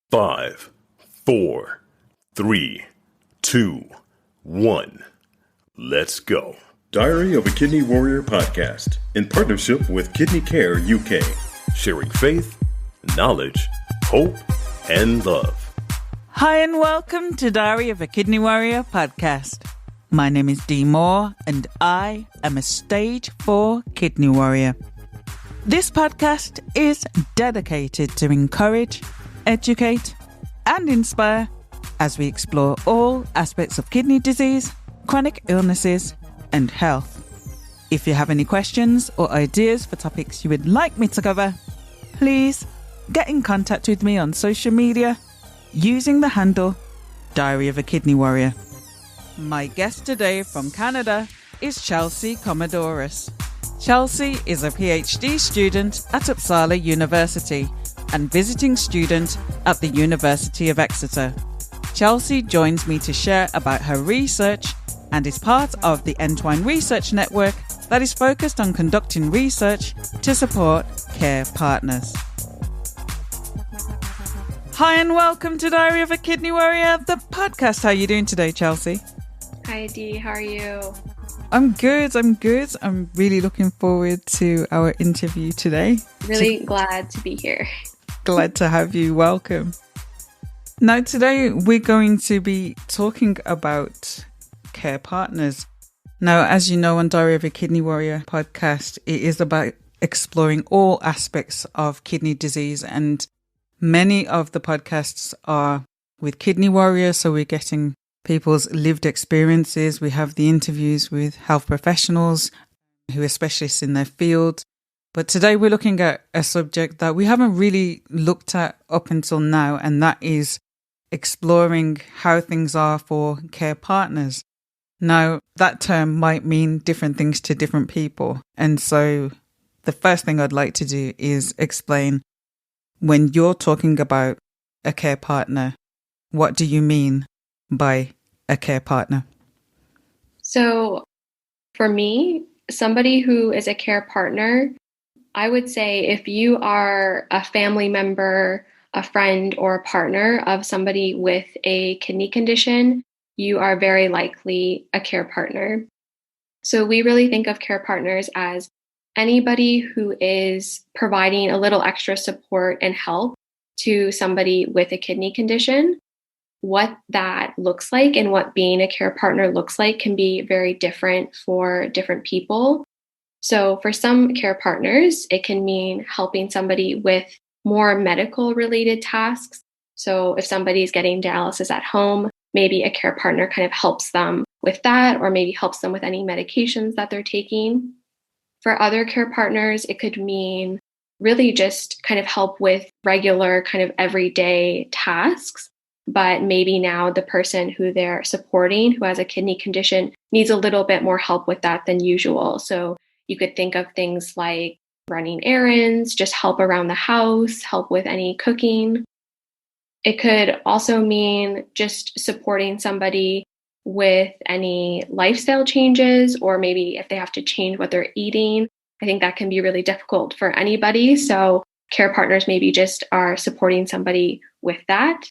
5, 4, 3, 2, 1. Let's go. Diary of a Kidney Warrior podcast in partnership with Kidney Care UK, sharing faith, knowledge, hope, and love. Hi and welcome to Diary of a Kidney Warrior podcast. My name is Dee Moore and I am a stage 4 kidney warrior. This podcast is dedicated to encourage, educate, and inspire as we explore all aspects of kidney disease, chronic illnesses, and health. If you have any questions or ideas for topics you would like me to cover, please get in contact with me on social media using the handle Diary of a Kidney Warrior. My guest today from Canada is Chelsea Coumoundouros. Chelsea is a PhD student at Uppsala University and visiting student at the University of Exeter. Chelsea joins me to share about her research and is part of the ENTWINE research network that is focused on conducting research to support care partners. Hi and welcome to Diary of a Kidney Warrior, the podcast. How are you doing today, Chelsea? Hi Dee, how are you? I'm good. I'm really looking forward to our interview today. Really glad to be here. Glad to have you. Welcome. Now, today we're going to be talking about care partners. Now, as you know, on Diary of a Kidney Warrior podcast, it is about exploring all aspects of kidney disease, and many of the podcasts are with kidney warriors, so we're getting people's lived experiences. We have the interviews with health professionals who are specialists in their field. But today we're looking at a subject that we haven't really looked at up until now, and that is exploring how things are for care partners. Now, that term might mean different things to different people. And so the first thing I'd like to do is explain, when you're talking about a care partner, what do you mean by a care partner? So for me, somebody who is a care partner, I would say if you are a family member, a friend, or a partner of somebody with a kidney condition, you are very likely a care partner. So we really think of care partners as anybody who is providing a little extra support and help to somebody with a kidney condition. What that looks like and what being a care partner looks like can be very different for different people. So for some care partners, it can mean helping somebody with more medical related tasks. So if somebody's getting dialysis at home, maybe a care partner kind of helps them with that, or maybe helps them with any medications that they're taking. For other care partners, it could mean really just kind of help with regular kind of everyday tasks. But maybe now the person who they're supporting, who has a kidney condition, needs a little bit more help with that than usual. So you could think of things like running errands, just help around the house, help with any cooking. It could also mean just supporting somebody with any lifestyle changes, or maybe if they have to change what they're eating. I think that can be really difficult for anybody. So care partners maybe just are supporting somebody with that.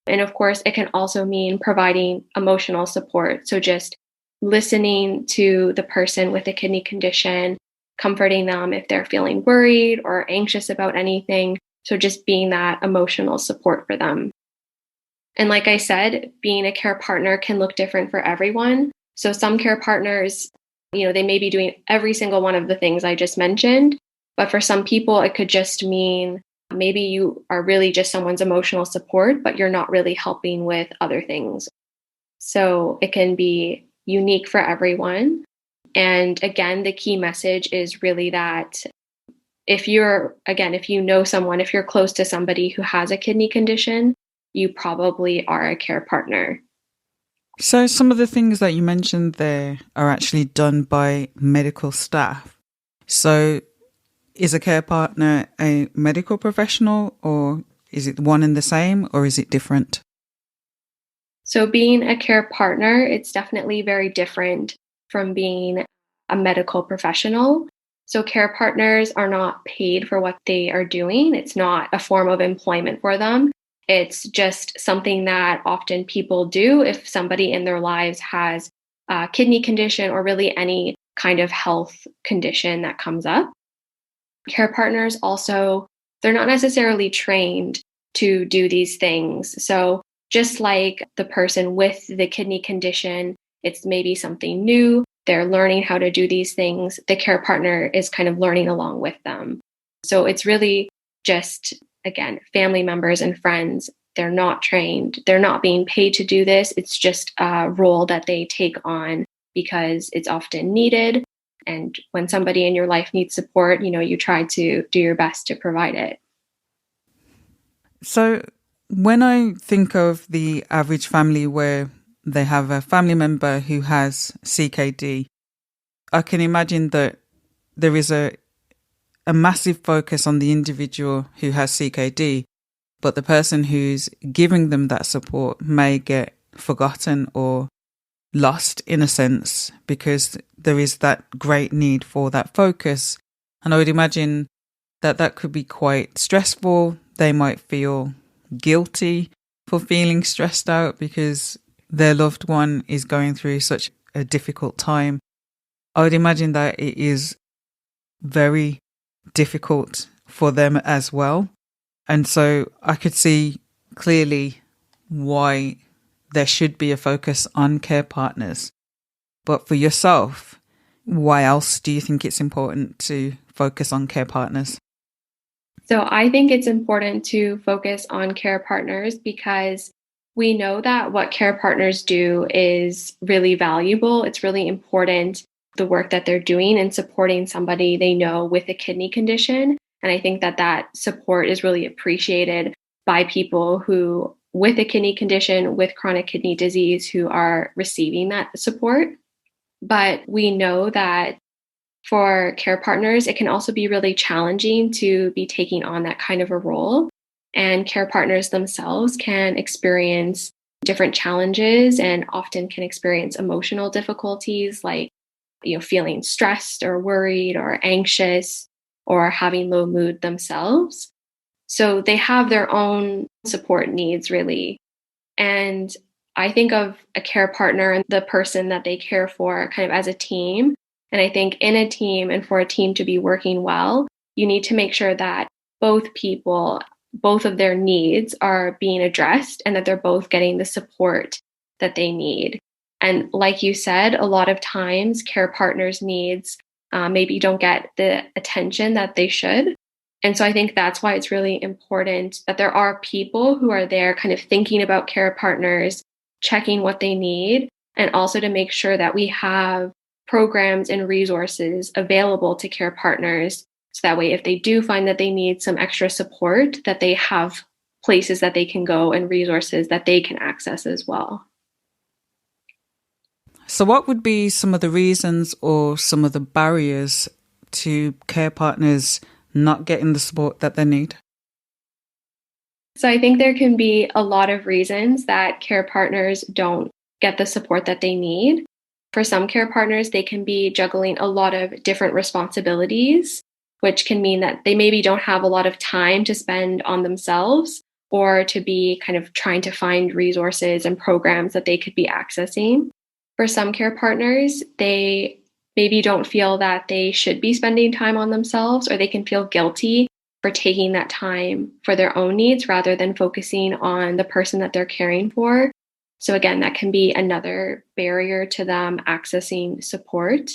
And of course, it can also mean providing emotional support. So just listening to the person with a kidney condition, comforting them if they're feeling worried or anxious about anything. So just being that emotional support for them. And like I said, being a care partner can look different for everyone. So some care partners, they may be doing every single one of the things I just mentioned. But for some people, it could just mean maybe you are really just someone's emotional support, but you're not really helping with other things. So it can be unique for everyone. And again, the key message is really that if you know someone, if you're close to somebody who has a kidney condition, you probably are a care partner. So some of the things that you mentioned there are actually done by medical staff. So is a care partner a medical professional, or is it one and the same, or is it different? So being a care partner, it's definitely very different from being a medical professional. So care partners are not paid for what they are doing. It's not a form of employment for them. It's just something that often people do if somebody in their lives has a kidney condition or really any kind of health condition that comes up. Care partners also, they're not necessarily trained to do these things. So just like the person with the kidney condition, it's maybe something new. They're learning how to do these things. The care partner is kind of learning along with them. So it's really just, again, family members and friends. They're not trained. They're not being paid to do this. It's just a role that they take on because it's often needed. And when somebody in your life needs support, you try to do your best to provide it. So when I think of the average family where they have a family member who has CKD, I can imagine that there is a massive focus on the individual who has CKD, but the person who's giving them that support may get forgotten or lost in a sense because there is that great need for that focus. And I would imagine that that could be quite stressful. They might feel guilty for feeling stressed out because their loved one is going through such a difficult time. I would imagine that it is very difficult for them as well. And so I could see clearly why there should be a focus on care partners. But for yourself, why else do you think it's important to focus on care partners? So I think it's important to focus on care partners because we know that what care partners do is really valuable. It's really important, the work that they're doing and supporting somebody they know with a kidney condition. And I think that that support is really appreciated by people who, with a kidney condition, with chronic kidney disease, who are receiving that support. But we know that for care partners, it can also be really challenging to be taking on that kind of a role. And care partners themselves can experience different challenges and often can experience emotional difficulties like, feeling stressed or worried or anxious or having low mood themselves. So they have their own support needs, really. And I think of a care partner and the person that they care for kind of as a team. And I think in a team and for a team to be working well, you need to make sure that both people, both of their needs are being addressed and that they're both getting the support that they need. And like you said, a lot of times care partners' needs maybe don't get the attention that they should. And so I think that's why it's really important that there are people who are there kind of thinking about care partners, checking what they need, and also to make sure that we have programs and resources available to care partners. So that way, if they do find that they need some extra support, that they have places that they can go and resources that they can access as well. So what would be some of the reasons or some of the barriers to care partners not getting the support that they need? So I think there can be a lot of reasons that care partners don't get the support that they need. For some care partners, they can be juggling a lot of different responsibilities, which can mean that they maybe don't have a lot of time to spend on themselves or to be kind of trying to find resources and programs that they could be accessing. For some care partners, they maybe don't feel that they should be spending time on themselves, or they can feel guilty for taking that time for their own needs rather than focusing on the person that they're caring for. So again, that can be another barrier to them accessing support.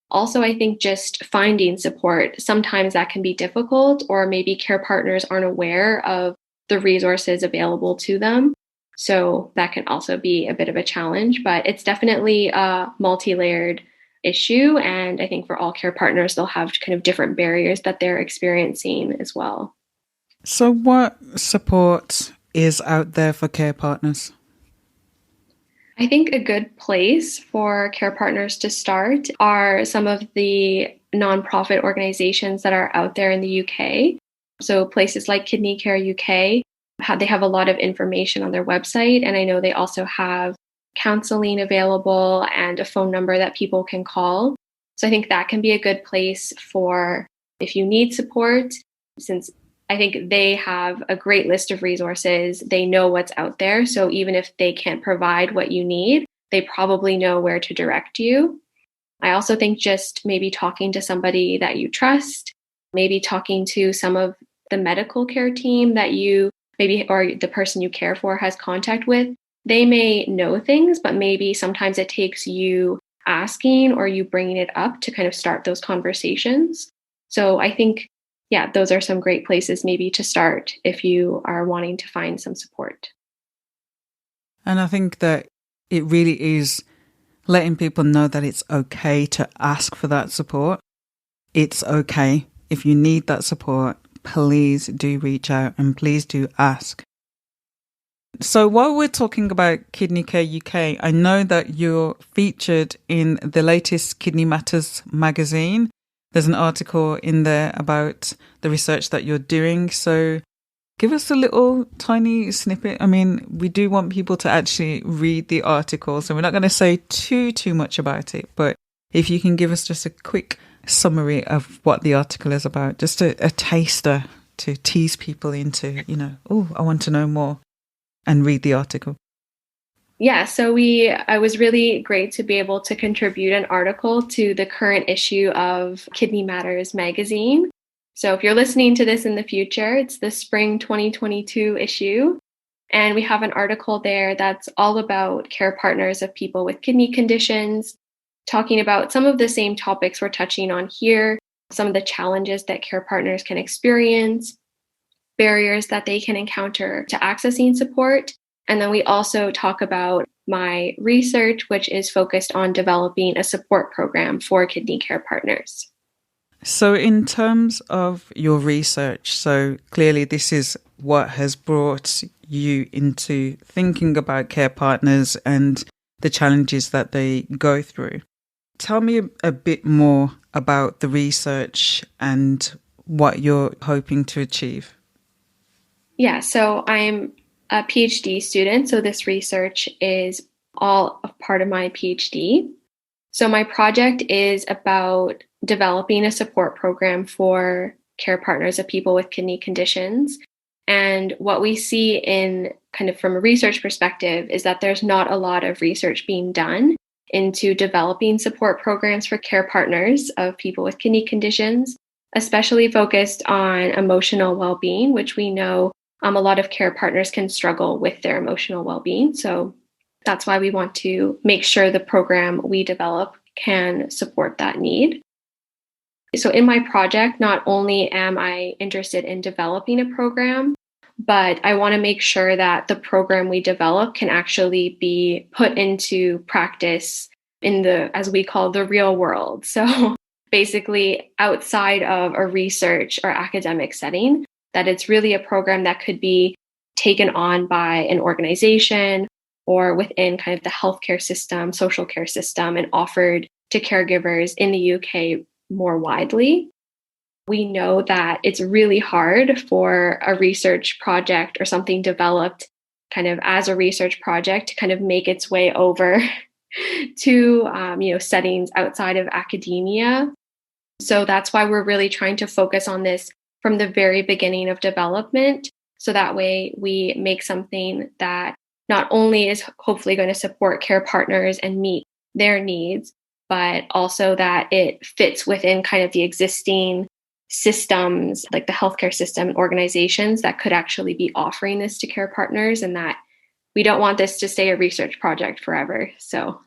Also, I think just finding support, sometimes that can be difficult, or maybe care partners aren't aware of the resources available to them. So that can also be a bit of a challenge, but it's definitely a multi-layered issue. And I think for all care partners, they'll have kind of different barriers that they're experiencing as well. So what support is out there for care partners? I think a good place for care partners to start are some of the nonprofit organizations that are out there in the UK. So places like Kidney Care UK, they have a lot of information on their website. And I know they also have counseling available and a phone number that people can call. So I think that can be a good place for if you need support, since I think they have a great list of resources. They know what's out there. So even if they can't provide what you need, they probably know where to direct you. I also think just maybe talking to somebody that you trust, maybe talking to some of the medical care team that you maybe, or the person you care for has contact with. They may know things, but maybe sometimes it takes you asking or you bringing it up to kind of start those conversations. So I think, yeah, those are some great places maybe to start if you are wanting to find some support. And I think that it really is letting people know that it's okay to ask for that support. It's okay. If you need that support, please do reach out and please do ask. So while we're talking about Kidney Care UK, I know that you're featured in the latest Kidney Matters magazine. There's an article in there about the research that you're doing. So give us a little tiny snippet. I mean, we do want people to actually read the article, so we're not going to say too much about it. But if you can give us just a quick summary of what the article is about, just a taster to tease people into, oh, I want to know more, and read the article. Yeah, so it was really great to be able to contribute an article to the current issue of Kidney Matters magazine. So if you're listening to this in the future, it's the spring 2022 issue. And we have an article there that's all about care partners of people with kidney conditions, talking about some of the same topics we're touching on here, some of the challenges that care partners can experience, barriers that they can encounter to accessing support. And then we also talk about my research, which is focused on developing a support program for kidney care partners. So in terms of your research, so clearly this is what has brought you into thinking about care partners and the challenges that they go through. Tell me a bit more about the research and what you're hoping to achieve. Yeah, so I'm a PhD student, so this research is all a part of my PhD. So my project is about developing a support program for care partners of people with kidney conditions. And what we see in kind of from a research perspective is that there's not a lot of research being done into developing support programs for care partners of people with kidney conditions, especially focused on emotional well-being, which we know a lot of care partners can struggle with their emotional well-being. So that's why we want to make sure the program we develop can support that need. So in my project, not only am I interested in developing a program, but I want to make sure that the program we develop can actually be put into practice in the, as we call, the real world. So basically outside of a research or academic setting, that it's really a program that could be taken on by an organization or within kind of the healthcare system, social care system, and offered to caregivers in the UK more widely. We know that it's really hard for a research project or something developed kind of as a research project to kind of make its way over to settings outside of academia. So that's why we're really trying to focus on this from the very beginning of development. So that way we make something that not only is hopefully going to support care partners and meet their needs, but also that it fits within kind of the existing systems, like the healthcare system and organizations that could actually be offering this to care partners, and that we don't want this to stay a research project forever. So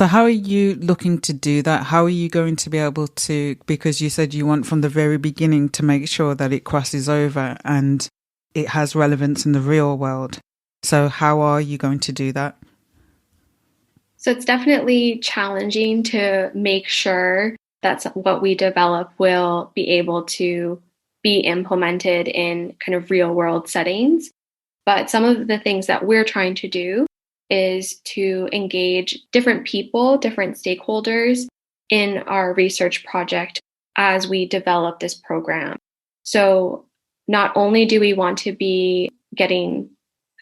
how are you looking to do that? How are you going to be able to, because you said you want from the very beginning to make sure that it crosses over and it has relevance in the real world. So how are you going to do that? So it's definitely challenging to make sure that what we develop will be able to be implemented in kind of real world settings. But some of the things that we're trying to do is to engage different people, different stakeholders in our research project as we develop this program. So not only do we want to be getting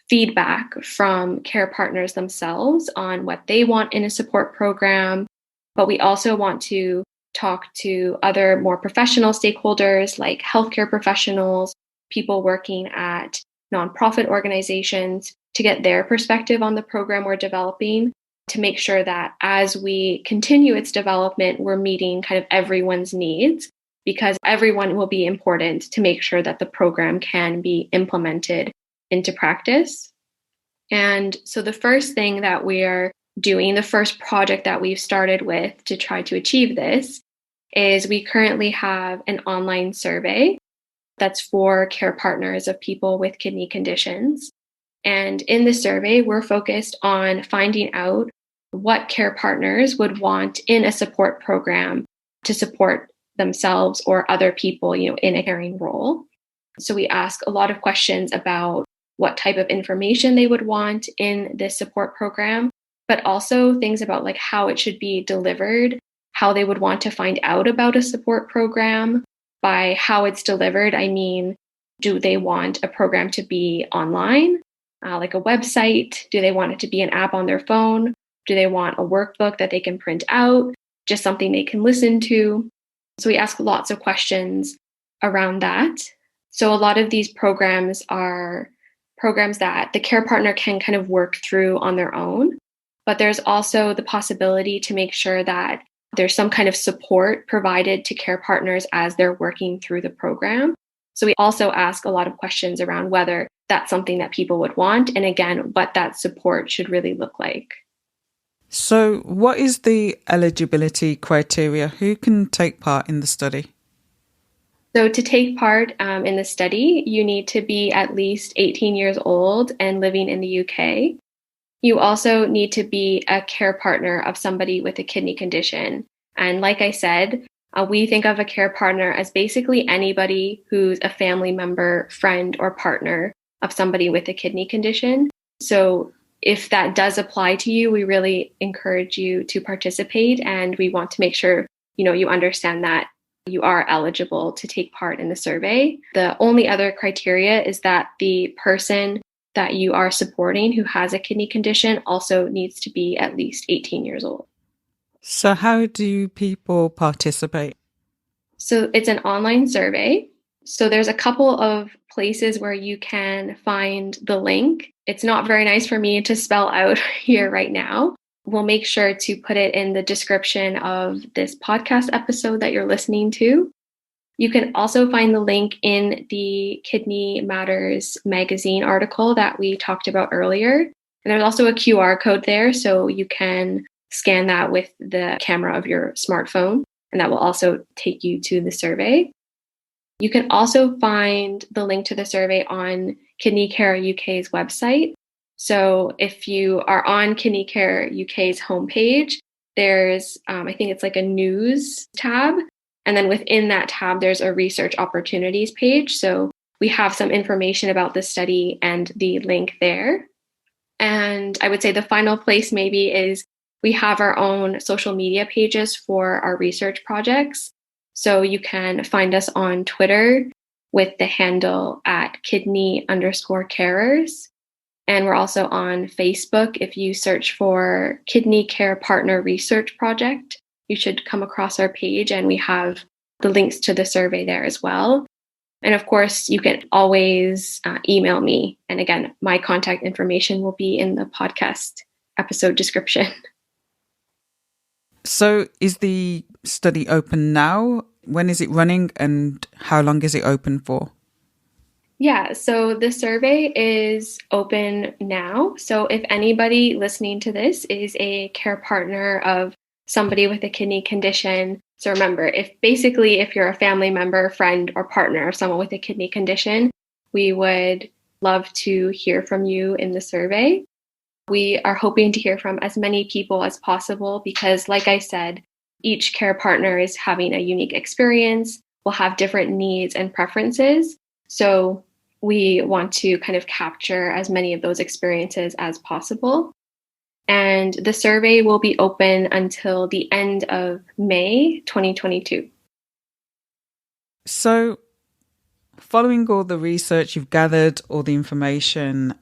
feedback from care partners themselves on what they want in a support program, but we also want to talk to other more professional stakeholders like healthcare professionals, people working at nonprofit organizations to get their perspective on the program we're developing, to make sure that as we continue its development, we're meeting kind of everyone's needs, because everyone will be important to make sure that the program can be implemented into practice. And so the first thing that we're doing, the first project that we've started with to try to achieve this, is we currently have an online survey that's for care partners of people with kidney conditions. And in the survey, we're focused on finding out what care partners would want in a support program to support themselves or other people, in a caring role. So we ask a lot of questions about what type of information they would want in this support program, but also things about like how it should be delivered, how they would want to find out about a support program. By how it's delivered, I mean, do they want a program to be online, like a website? Do they want it to be an app on their phone? Do they want a workbook that they can print out, just something they can listen to? So we ask lots of questions around that. So a lot of these programs are programs that the care partner can kind of work through on their own, but there's also the possibility to make sure that there's some kind of support provided to care partners as they're working through the program. So we also ask a lot of questions around whether that's something that people would want, and again, what that support should really look like. So what is the eligibility criteria? Who can take part in the study? So to take part in the study, you need to be at least 18 years old and living in the UK. You also need to be a care partner of somebody with a kidney condition. And like I said, we think of a care partner as basically anybody who's a family member, friend, or partner of somebody with a kidney condition. So if that does apply to you, we really encourage you to participate, and we want to make sure, you understand that you are eligible to take part in the survey. The only other criteria is that the person that you are supporting who has a kidney condition also needs to be at least 18 years old. So how do people participate? So it's an online survey. So there's a couple of places where you can find the link. It's not very nice for me to spell out here right now. We'll make sure to put it in the description of this podcast episode that you're listening to. You can also find the link in the Kidney Matters magazine article that we talked about earlier. And there's also a QR code there, so you can scan that with the camera of your smartphone, and that will also take you to the survey. You can also find the link to the survey on Kidney Care UK's website. So if you are on Kidney Care UK's homepage, there's, I think it's like a news tab. And then within that tab, there's a research opportunities page. So we have some information about the study and the link there. And I would say the final place maybe is we have our own social media pages for our research projects. So you can find us on Twitter with the handle at kidney_carers. And we're also on Facebook. If you search for Kidney Care Partner Research Project, you should come across our page, and we have the links to the survey there as well. And of course, you can always email me. And again, my contact information will be in the podcast episode description. So is the study open now? When is it running, and how long is it open for? Yeah, so the survey is open now. So if anybody listening to this is a care partner of somebody with a kidney condition, so remember, if you're a family member, friend, or partner of someone with a kidney condition, we would love to hear from you in the survey. We are hoping to hear from as many people as possible because, like I said, each care partner is having a unique experience, will have different needs and preferences. So we want to kind of capture as many of those experiences as possible. And the survey will be open until the end of May 2022. So following all the research, you've gathered all the information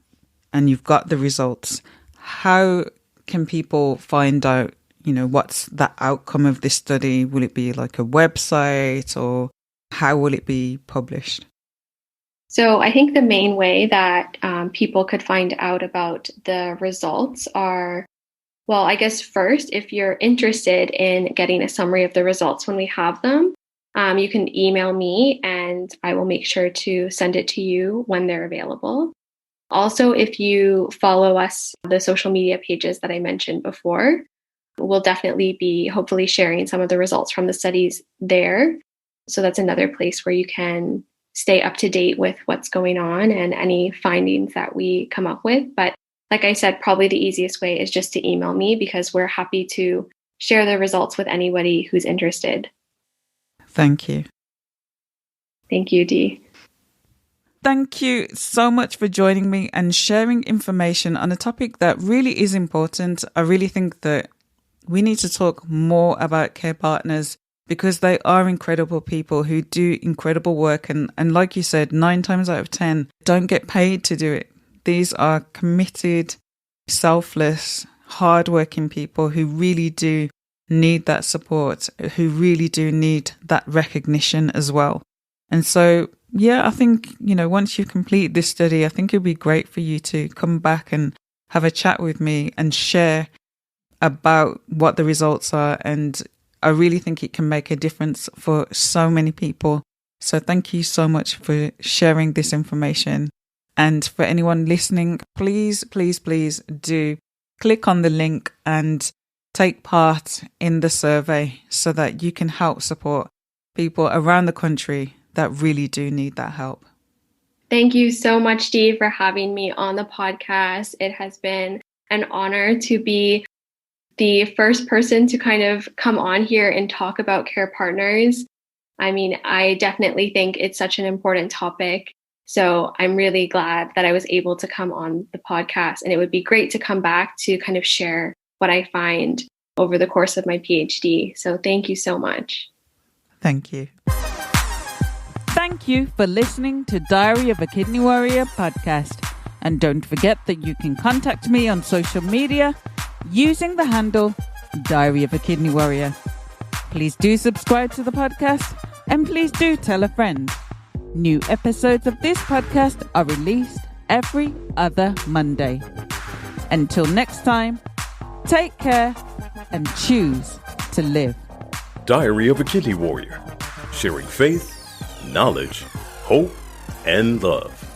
and you've got the results. How can people find out, what's the outcome of this study? Will it be like a website, or how will it be published? So I think the main way that people could find out about the results are, well, I guess first, if you're interested in getting a summary of the results when we have them, you can email me and I will make sure to send it to you when they're available. Also, if you follow us, the social media pages that I mentioned before, we'll definitely be hopefully sharing some of the results from the studies there. So that's another place where you can stay up to date with what's going on and any findings that we come up with. But like I said, probably the easiest way is just to email me, because we're happy to share the results with anybody who's interested. Thank you. Thank you, Dee. Thank you so much for joining me and sharing information on a topic that really is important. I really think that we need to talk more about care partners, because they are incredible people who do incredible work. And like you said, 9 times out of 10 don't get paid to do it. These are committed, selfless, hardworking people who really do need that support, who really do need that recognition as well. And so, yeah, I think, once you complete this study, I think it'd be great for you to come back and have a chat with me and share about what the results are. And I really think it can make a difference for so many people. So thank you so much for sharing this information. And for anyone listening, please, please, please do click on the link and take part in the survey so that you can help support people around the country that really do need that help. Thank you so much, Dee, for having me on the podcast. It has been an honor to be the first person to kind of come on here and talk about care partners. I mean, I definitely think it's such an important topic. So I'm really glad that I was able to come on the podcast, and it would be great to come back to kind of share what I find over the course of my PhD. So thank you so much. Thank you. Thank you for listening to Diary of a Kidney Warrior podcast. And don't forget that you can contact me on social media using the handle Diary of a Kidney Warrior. Please do subscribe to the podcast, and please do tell a friend. New episodes of this podcast are released every other Monday. Until next time, take care and choose to live. Diary of a Kidney Warrior, sharing faith, knowledge, hope, and love.